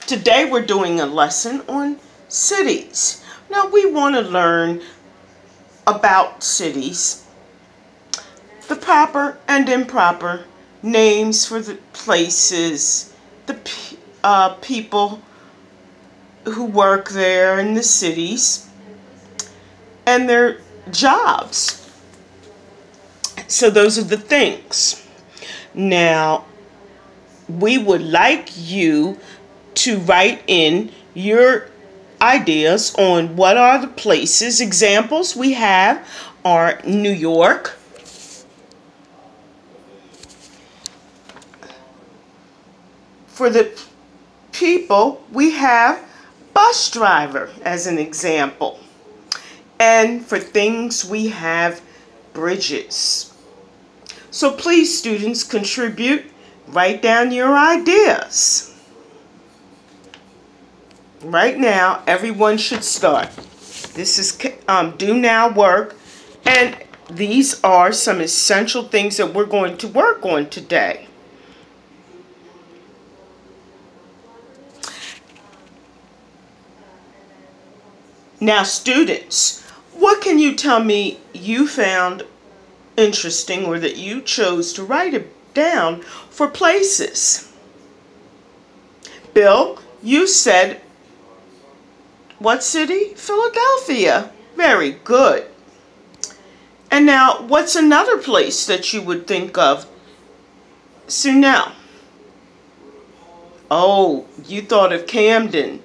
Today we're doing a lesson on cities. Now we want to learn about cities, the proper and improper names for the places, the people who work there in the cities, and their jobs. So those are the things. Now, we would like you to write in your ideas on what are the places. Examples we have are New York, for the people we have bus driver as an example, and for things we have bridges. So please, students, contribute. Write down your ideas. Right now, everyone should start. This is do now work, and these are some essential things that we're going to work on today. Now, students, what can you tell me you found interesting or that you chose to write it down for places? Bill, you said what city? Philadelphia. Very good. And now, what's another place that you would think of? Sunel. Oh, you thought of Camden.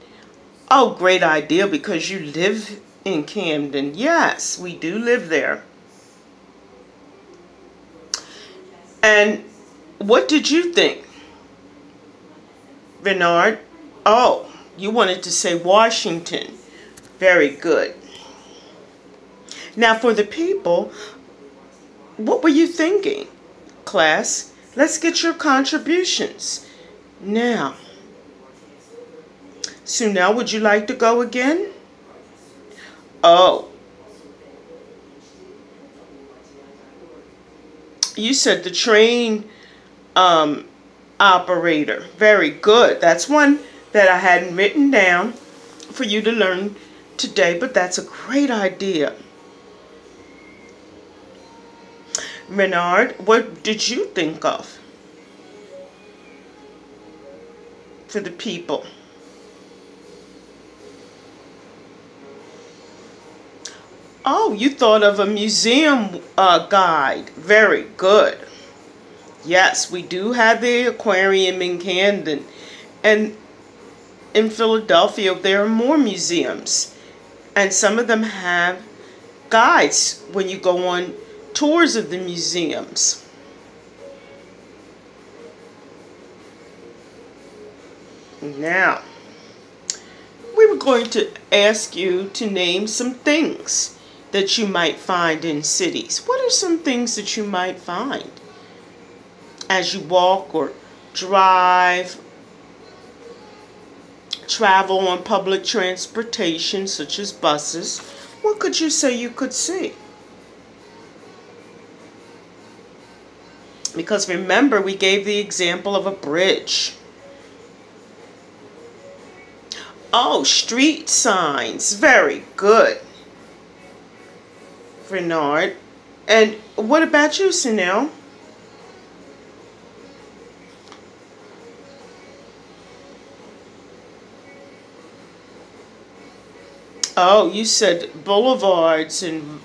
Oh, great idea, because you live in Camden. Yes, we do live there. And what did you think, Bernard? Oh, you wanted to say Washington. Very good. Now for the people, what were you thinking, class? Let's get your contributions. Now, Sunel, would you like to go again? Oh. You said the train operator. Very good. That's one that I hadn't written down for you to learn today, but that's a great idea. Renard, what did you think of for the people? Oh, you thought of a museum guide. Very good. Yes, we do have the aquarium in Camden. And in Philadelphia, there are more museums. And some of them have guides when you go on tours of the museums. Now, we were going to ask you to name some things that you might find in cities. What are some things that you might find as you walk or drive, travel on public transportation such as buses? What could you say you could see? Because remember, we gave the example of a bridge. Oh, street signs. Very good, Renard. And what about you, Sunel? Oh, you said boulevards and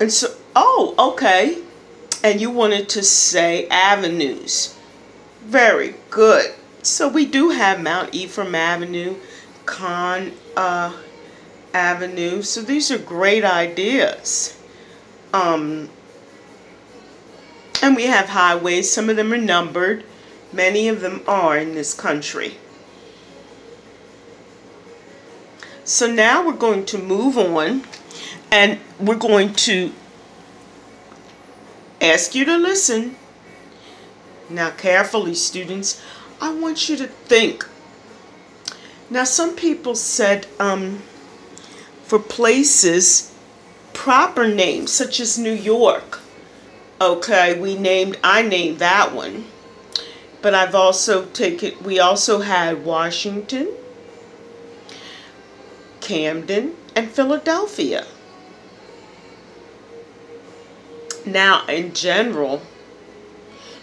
so, oh, okay. And you wanted to say avenues. Very good. So we do have Mount Ephraim Avenue, Conn Avenue. So these are great ideas. And we have highways. Some of them are numbered. Many of them are in this country. So now we're going to move on, and we're going to ask you to listen. Now carefully, students, I want you to think. Now some people said for places, proper names such as New York. Okay, I named that one. But I've also taken, we also had Washington, Camden, and Philadelphia. Now, in general,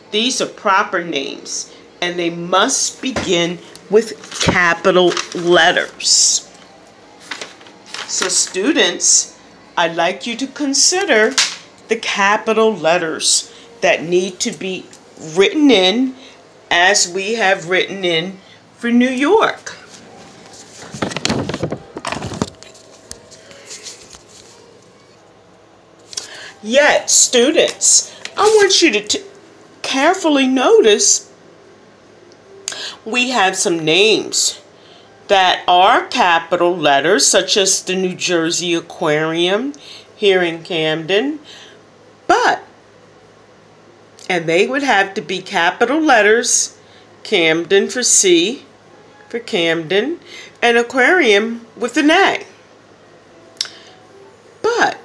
these are proper names, and they must begin with capital letters. So students, I'd like you to consider the capital letters that need to be written in as we have written in for New York. Yet, students, I want you to carefully notice we have some names that are capital letters, such as the New Jersey Aquarium here in Camden, and they would have to be capital letters, Camden for C, for Camden, and Aquarium with an A. But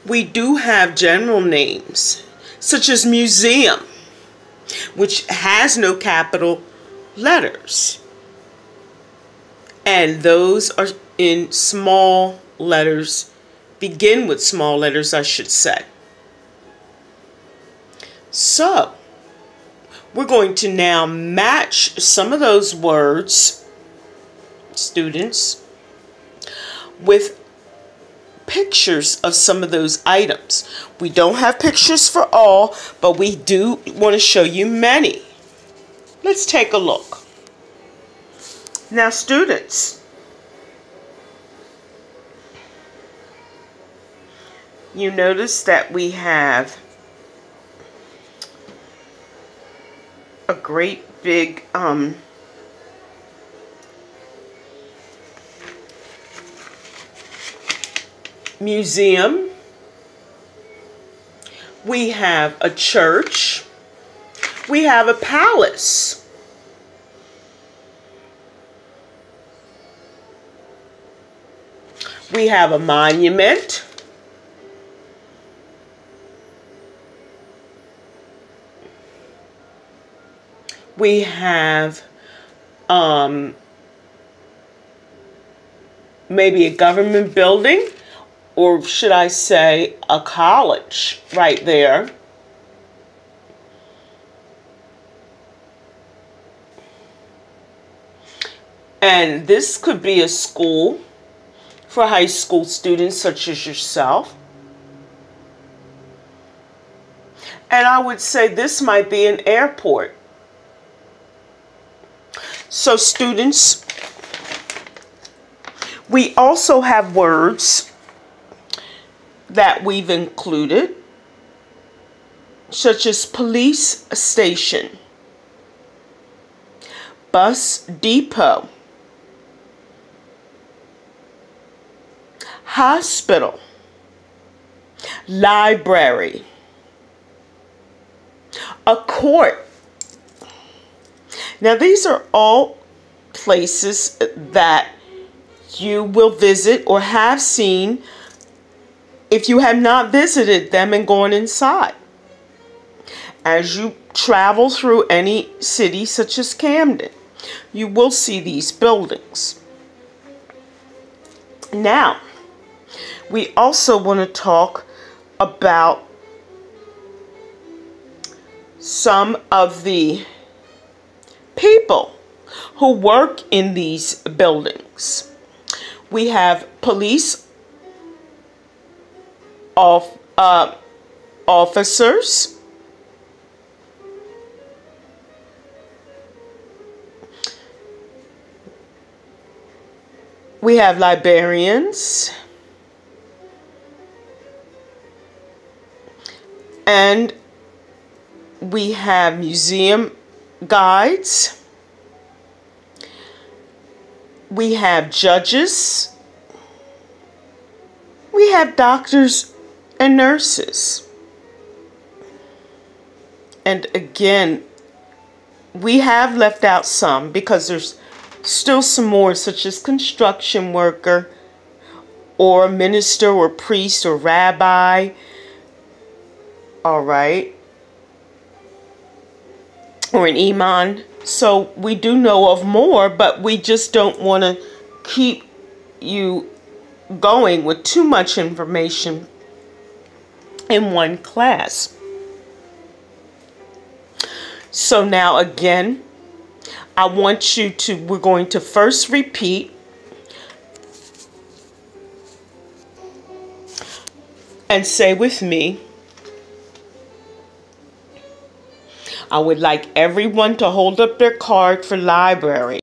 we do have general names, such as Museum, which has no capital letters. And those are in small letters, begin with small letters, I should say. So, we're going to now match some of those words, students, with pictures of some of those items. We don't have pictures for all, but we do want to show you many. Let's take a look. Now, students, you notice that we have a great big museum. We have a church. We have a palace. We have a monument. We have maybe a government building, or should I say a college right there. And this could be a school for high school students such as yourself. And I would say this might be an airport. So students, we also have words that we've included, such as police station, bus depot, hospital, library, a court. Now, these are all places that you will visit or have seen if you have not visited them and gone inside. As you travel through any city such as Camden, you will see these buildings. Now, we also want to talk about some of the people who work in these buildings. We have police officers. We have librarians. And we have museum guides. We have judges. We have doctors and nurses. And again, we have left out some because there's still some more, such as construction worker or minister or priest or rabbi. All right. or an Iman. So we do know of more, but we just don't want to keep you going with too much information in one class. So now again, I want you to, we're going to first repeat and say with me, I would like everyone to hold up their card for library.